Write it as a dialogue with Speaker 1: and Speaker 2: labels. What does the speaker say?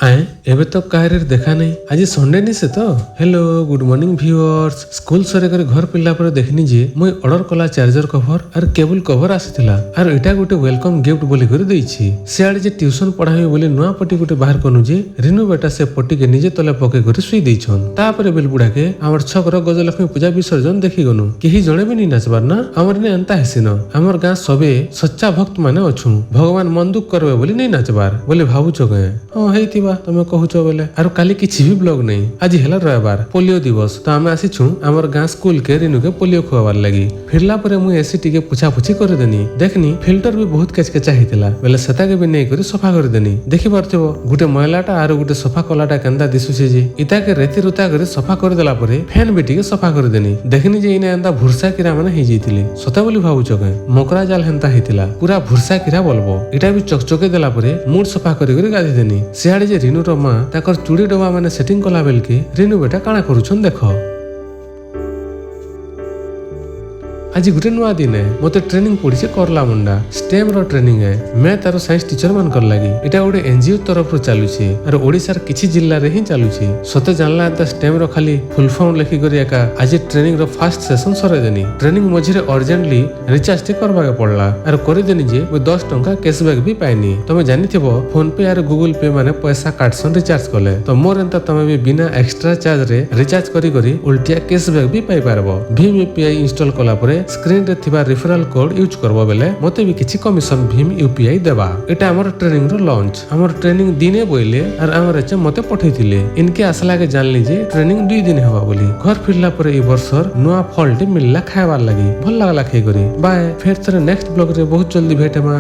Speaker 1: आए एबे तो काहे देखा नहीं आज संडे नहीं से तो hello good morning viewers school सरे कर घर पिला पर देखनी जे मुई ऑर्डर कला चार्जर कवर और केबल कवर आसीथिला और एटा गोटे वेलकम गिफ्ट बोली कर देइछि सियाडे जे ट्यूशन पढ़ाई बोली नुआ पट्टी गोटे बाहर कनु जे रिनु बेटा से पट्टी के निजे तले पके कर सुई देइछन तापरे बेल बुढ़ा के हमर छकर गजलक्ष्मी पूजा विसर्जन देखि गनु केही जणे भी नहीं नाचबार ना हमर ने अंता हेसिन हमर गां सबे सच्चा भक्त माने अछु भगवान मन दुख करबे बोली नहीं नाचबार बोले भाबुछो गए हां हेतिबा तमे कहूचो बोले आरो काली किछि भी ब्लॉग नहीं आज हेला रविवार पोलियो दिवस तो आमे आसी छु हमर गां स्कूल के रिनु के पोलियो खुआबार लागि फिरला परे मु एसी टिके पुछा पुछि कर देनी देखनी फिल्टर भी बहुत कचकचा हितला बेले सता के भी नहीं करी सफा कर देनी देखि परथिबो गुटे महिलाटा आरो गुटे सफा कलाटा केंदा दिसुछे जे इता के रेती रुता करे सफा कर देला परे फैन भी टिके सफा कर देनी देखनी जे इने एंदा भुरसा किरा माने हे जैतिले सता बोली भाबुचो के मकरा जाल हेंता हितला पूरा भुरसा किरा बोलबो इटा भी चकचके देला परे मूड सफा करी करी गाधी देनी सियाडे जे रिनु रो मां ताकर चूड़ी डबा माने सेटिंग कला बेल के रिनु बेटा काना करूछन देखो आज गुटे नुआ दिन है मते ट्रेनिंग पड़ी से करला मुंडा स्टेम रो ट्रेनिंग है मैं तारो साइंस टीचर मान कर लागी एटा ओडे एनजीओ तरफ रो चालू छी और ओडिसार किछि जिल्ला रे ही चालू छी सते जानला त स्टेम रो खाली फुल फॉर्म लेखि करी एका आज ट्रेनिंग रो फर्स्ट सेशन सरे देनी ट्रेनिंग मझिरे अर्जेंटली रिचार्ज टे करबा के पड़ला और करि देनी जे 10 टंका कैशबैक भी पाइनी तमे जानिथिबो फोन पे और गूगल पे माने पैसा काटसन रिचार्ज करले तो मोर एंता तमे भी बिना एक्स्ट्रा चार्ज रे रिचार्ज करी उल्टिया कैशबैक भी पाई पारबो भीम यूपीआई इंस्टॉल कला परे स्क्रीन रे थिबा रेफरल कोड यूज करबो बेले मते भी किछि कमिशन भीम यूपीआई देबा एटा हमर ट्रेनिंग रो लॉन्च हमर ट्रेनिंग दिने बोइले और हमर एचे मते पठैथिले इनके आसला के जानली जे ट्रेनिंग 2 दिन हवा बोली घर फिरला पर ई वर्षर नुआ फल टे मिलला खायबार लागि भल लागला खाइ करी बाय फेर थरे नेक्स्ट ब्लॉग रे बहुत जल्दी भेटेमा।